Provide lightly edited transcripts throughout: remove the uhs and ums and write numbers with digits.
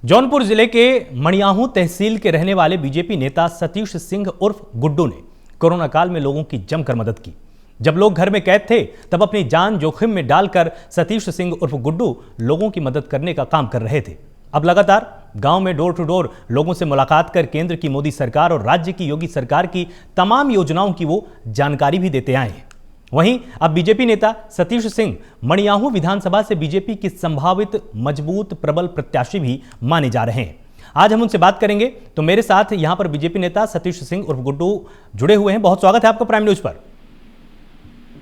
जौनपुर जिले के मणियाहू तहसील के रहने वाले बीजेपी नेता सतीश सिंह उर्फ गुड्डू ने कोरोना काल में लोगों की जमकर मदद की। जब लोग घर में कैद थे तब अपनी जान जोखिम में डालकर सतीश सिंह उर्फ गुड्डू लोगों की मदद करने का काम कर रहे थे। अब लगातार गांव में डोर टू डोर लोगों से मुलाकात कर केंद्र की मोदी सरकार और राज्य की योगी सरकार की तमाम योजनाओं की वो जानकारी भी देते आए हैं। वहीं अब बीजेपी नेता सतीश सिंह मणियाहू विधानसभा से बीजेपी की संभावित मजबूत प्रबल प्रत्याशी भी माने जा रहे हैं। आज हम उनसे बात करेंगे, तो मेरे साथ यहां पर बीजेपी नेता सतीश सिंह उर्फ गुड्डू जुड़े हुए हैं। बहुत स्वागत है आपका प्राइम न्यूज पर।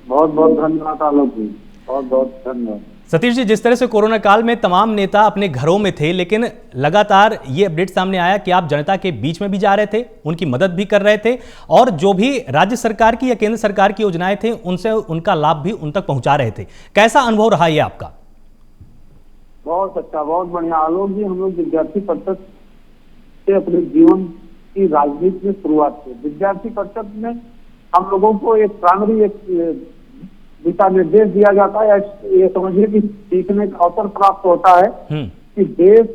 बहुत बहुत धन्यवाद आलोक जी, बहुत बहुत धन्यवाद। सतीश जी, जिस तरह से कोरोना काल में तमाम नेता अपने घरों में थे, लेकिन लगातार ये अपडेट सामने आया कि आप जनता के बीच में भी जा रहे थे, उनकी मदद भी कर रहे थे और जो भी राज्य सरकार की या केंद्र सरकार की योजनाएं थे उनसे उनका लाभ भी उन तक पहुंचा रहे थे। कैसा अनुभव रहा ये आपका? बहुत अच्छा, बहुत बढ़िया आलोक जी। हम लोग विद्यार्थी परिषद से अपने जीवन की राजनीति में शुरुआत की। विद्यार्थी परिषद में हम लोगों को एक प्राइमरी दिशा निर्देश दिया जाता है, ये समझिए कि सीखने का अवसर प्राप्त होता है कि देश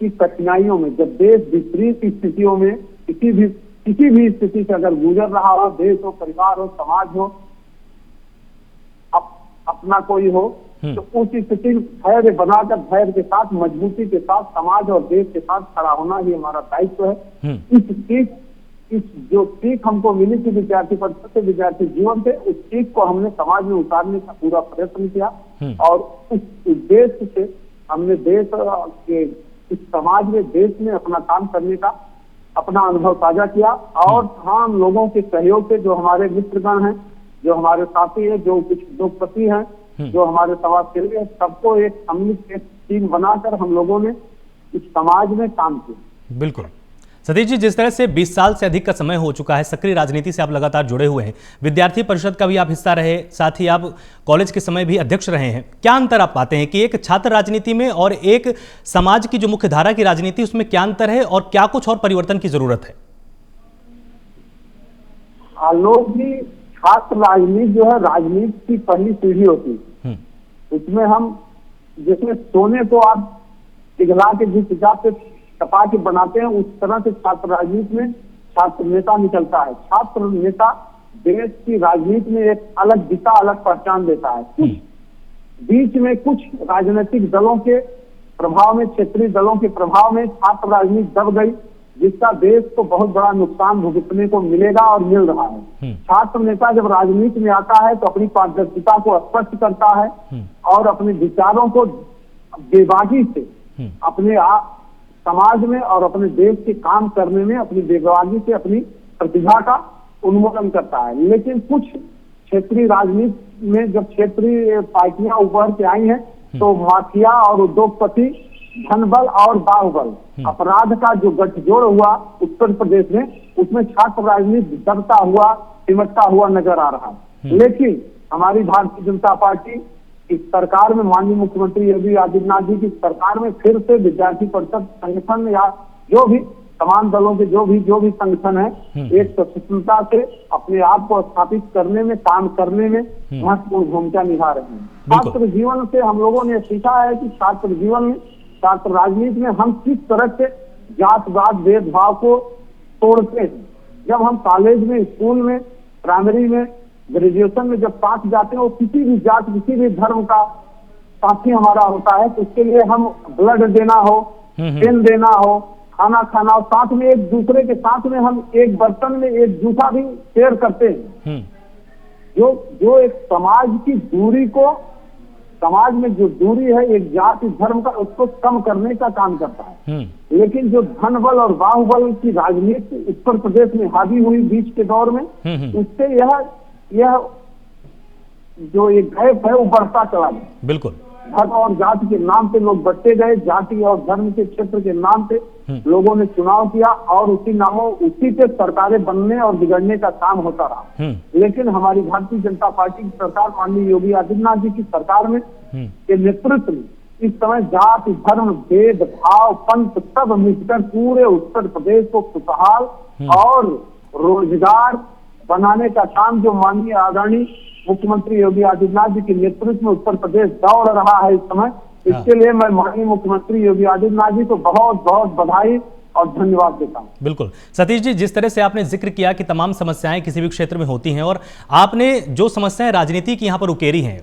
की कठिनाइयों में, जब देश विपरीत स्थितियों में किसी भी स्थिति से अगर गुजर रहा हो, देश हो, परिवार हो, समाज हो, अपना कोई हो, तो उस स्थिति में धैर्य बनाकर, धैर्य के साथ, मजबूती के साथ समाज और देश के साथ खड़ा होना ही हमारा दायित्व है। इस जो सीख हमको मिली थी विद्यार्थी परिषद से, विद्यार्थी जीवन से, उस सीख को हमने समाज में उतारने का पूरा प्रयत्न किया और उस उद्देश्य से हमने देश के इस समाज में, देश में अपना काम करने का अपना अनुभव साझा किया। और हम लोगों के सहयोग से, जो हमारे मित्रगण हैं, जो हमारे साथी हैं, जो कुछ उद्योगपति हैं, जो हमारे समाज सेवी हैं, सबको एक सम्मिलित टीम बनाकर हम लोगों ने इस समाज में काम किया। बिल्कुल सतीश जी, जिस तरह से 20 साल से अधिक का समय हो चुका है, सक्रिय राजनीति से आप लगातार जुड़े हुए हैं, विद्यार्थी परिषद का भी आप हिस्सा रहे, साथ ही आप कॉलेज के समय भी अध्यक्ष रहे हैं। क्या अंतर आप पाते हैं कि एक छात्र राजनीति में और एक समाज की जो मुख्य धारा की राजनीति, उसमें क्या अंतर है और क्या कुछ और परिवर्तन की जरूरत है? आलोक जी, छात्र राजनीति जो है, राजनीति की पहली सीढ़ी होती है। उसमें हम जिसमें सोने को आप पिघला के जिस हिसाब से तपा के बनाते हैं, उस तरह से छात्र राजनीति में छात्र नेता निकलता है। छात्र नेता देश की राजनीति में एक अलग दिशा, अलग पहचान देता है। कुछ बीच में कुछ राजनीतिक दलों के प्रभाव में, क्षेत्रीय दलों के प्रभाव में छात्र राजनीति दब गई, जिसका देश को बहुत बड़ा नुकसान भुगतने को मिलेगा और मिल रहा है। छात्र नेता जब राजनीति में आता है तो अपनी पारदर्शिता को स्पष्ट करता है और अपने विचारों को बेबाकी से अपने समाज में और अपने देश के काम करने में अपनी बेगवागी से अपनी प्रतिभा का उन्मूलन करता है। लेकिन कुछ क्षेत्रीय राजनीति में जब क्षेत्रीय पार्टियां उभर के आई हैं, तो माफिया और उद्योगपति, धनबल और बाहुबल, अपराध का जो गठजोड़ हुआ उत्तर प्रदेश में, उसमें छात्र राजनीति दबता हुआ, सिमटता हुआ नजर आ रहा है। लेकिन हमारी भारतीय जनता पार्टी इस सरकार में, माननीय मुख्यमंत्री योगी आदित्यनाथ जी की सरकार में, फिर से विद्यार्थी परिषद संगठन या जो भी तमाम दलों के जो भी संगठन है, एक सचेतनता से अपने आप को स्थापित करने में, काम करने में महत्वपूर्ण भूमिका निभा रहे हैं। छात्र जीवन से हम लोगों ने सीखा है कि छात्र जीवन में, छात्र राजनीति में हम किस तरह से जातवाद भेदभाव को तोड़ते हैं। जब हम कॉलेज में, स्कूल में, प्राइमरी में, ग्रेजुएशन में जब साथ जाते हैं, वो किसी भी जात, किसी भी धर्म का साथी हमारा होता है, तो उसके लिए हम ब्लड देना हो, पेन देना हो, खाना खाना हो, साथ में एक दूसरे के साथ में हम एक बर्तन में एक जूठा भी शेयर करते हैं। जो एक समाज की दूरी को, समाज में जो दूरी है एक जाति धर्म का, उसको कम करने का काम करता है। लेकिन जो धनबल और बाहुबल की राजनीति उत्तर प्रदेश में हावी हुई बीच के दौर में, उससे यह जो एक गैप है वो बढ़ता चला गया। बिल्कुल, धर्म और जाति के नाम पे लोग बढ़ते गए, जाति और धर्म के क्षेत्र के नाम पे लोगों ने चुनाव किया और उसी पे सरकारें बनने और बिगड़ने का काम होता रहा। लेकिन हमारी भारतीय जनता पार्टी की सरकार, माननीय योगी आदित्यनाथ जी की सरकार में, के नेतृत्व में इस समय जाति, धर्म, भेद भाव, पंथ सब मिलकर पूरे उत्तर प्रदेश को खुशहाल और रोजगार बनाने का काम जो माननीय आदरणीय मुख्यमंत्री योगी आदित्यनाथ जी के नेतृत्व में उत्तर प्रदेश दौड़ रहा है इस समय, इसके लिए मैं माननीय मुख्यमंत्री योगी आदित्यनाथ जी को बहुत बहुत बधाई और धन्यवाद देता हूँ। बिल्कुल सतीश जी, जिस तरह से आपने जिक्र किया कि तमाम समस्याएं किसी भी क्षेत्र में होती हैं और आपने जो समस्याएं राजनीति की यहाँ पर उकेरी हैं,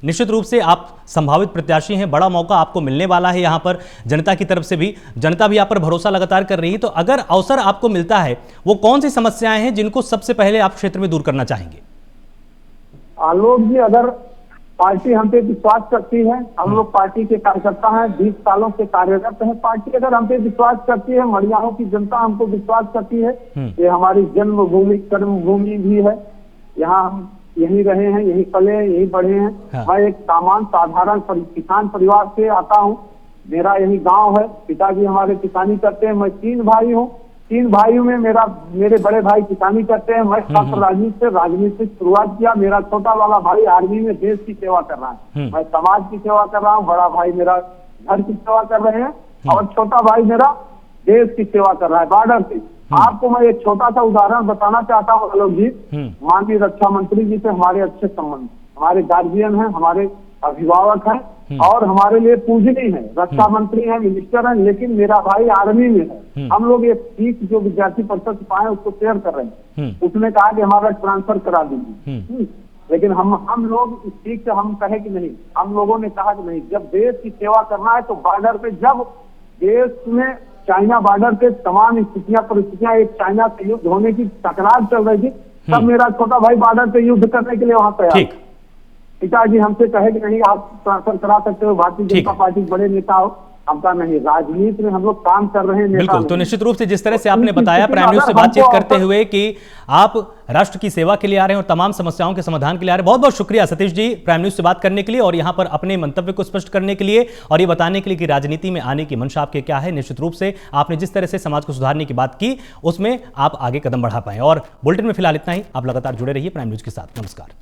निश्चित रूप से आप संभावित प्रत्याशी हैं, बड़ा मौका आपको मिलने वाला है यहाँ पर जनता की तरफ से भी, जनता भी आप पर भरोसा लगातार कर रही है। तो अगर अवसर आपको मिलता है, वो कौन सी समस्याएं हैं जिनको सबसे पहले आप क्षेत्र में दूर करना चाहेंगे? आलोक जी, अगर पार्टी हम पे विश्वास करती है, हम लोग पार्टी के कार्यकर्ता हैं, 20 सालों से कार्यरत हैं, पार्टी अगर हम पे विश्वास करती है, मड़ियाहू की जनता हमको विश्वास करती है, ये हमारी जन्मभूमि कर्मभूमि भी है, यहाँ हम यहीं रहे हैं, यहीं पले, यहीं बढ़े हैं। हाँ। मैं एक साधारण किसान परिवार से आता हूँ, मेरा यही गांव है, पिताजी हमारे किसानी करते हैं, मैं 3 भाई हूँ, 3 भाइयों में मेरे बड़े भाई किसानी करते हैं। मैं छात्र राजनीति शुरुआत किया, मेरा छोटा वाला भाई आर्मी में देश की सेवा कर रहा है, मैं समाज की सेवा कर रहा हूँ, बड़ा भाई मेरा घर की सेवा कर रहे हैं और छोटा भाई मेरा देश की सेवा कर रहा है बॉर्डर पे। आपको मैं एक छोटा सा उदाहरण बताना चाहता हूँ आलोक जी। माननीय रक्षा मंत्री जी से हमारे अच्छे संबंध, हमारे गार्जियन हैं, हमारे अभिभावक हैं और हमारे लिए पूजनीय है। रक्षा मंत्री हैं, मिनिस्टर हैं, लेकिन मेरा भाई आर्मी में है। हम लोग एक सीट जो विद्यार्थी परिषद से पाए उसको शेयर कर रहे हैं, उसने कहा कि हमारा ट्रांसफर करा दीजिए, लेकिन हम लोग इस सीट से हम कहे कि नहीं, हम लोगों ने कहा कि नहीं, जब देश की सेवा करना है तो बॉर्डर पे, जब देश में चाइना बॉर्डर पे तमाम परिस्थितियां एक चाइना से युद्ध होने की तकरार चल रही थी, तब मेरा छोटा भाई बॉर्डर पे युद्ध करने के लिए वहां तैयार। पिताजी हमसे कहे कि नहीं, आप ट्रांसफर करा सकते हो, भारतीय जनता पार्टी के बड़े नेता हो, हमका नहीं, राजनीति में हम लोग काम कर रहे हैं। बिल्कुल, तो निश्चित रूप से जिस तरह से आपने बताया प्राइम न्यूज से बातचीत करते हुए कि आप राष्ट्र की सेवा के लिए आ रहे हैं और तमाम समस्याओं के समाधान के लिए आ रहे हैं, बहुत बहुत शुक्रिया सतीश जी प्राइम न्यूज से बात करने के लिए और यहाँ पर अपने मंतव्य को स्पष्ट करने के लिए और ये बताने के लिए कि राजनीति में आने की मंशा आपके क्या है। निश्चित रूप से आपने जिस तरह से समाज को सुधारने की बात की, उसमें आप आगे कदम बढ़ा पाए। और बुलेटिन में फिलहाल इतना ही, आप लगातार जुड़े रहिए प्राइम न्यूज के साथ। नमस्कार।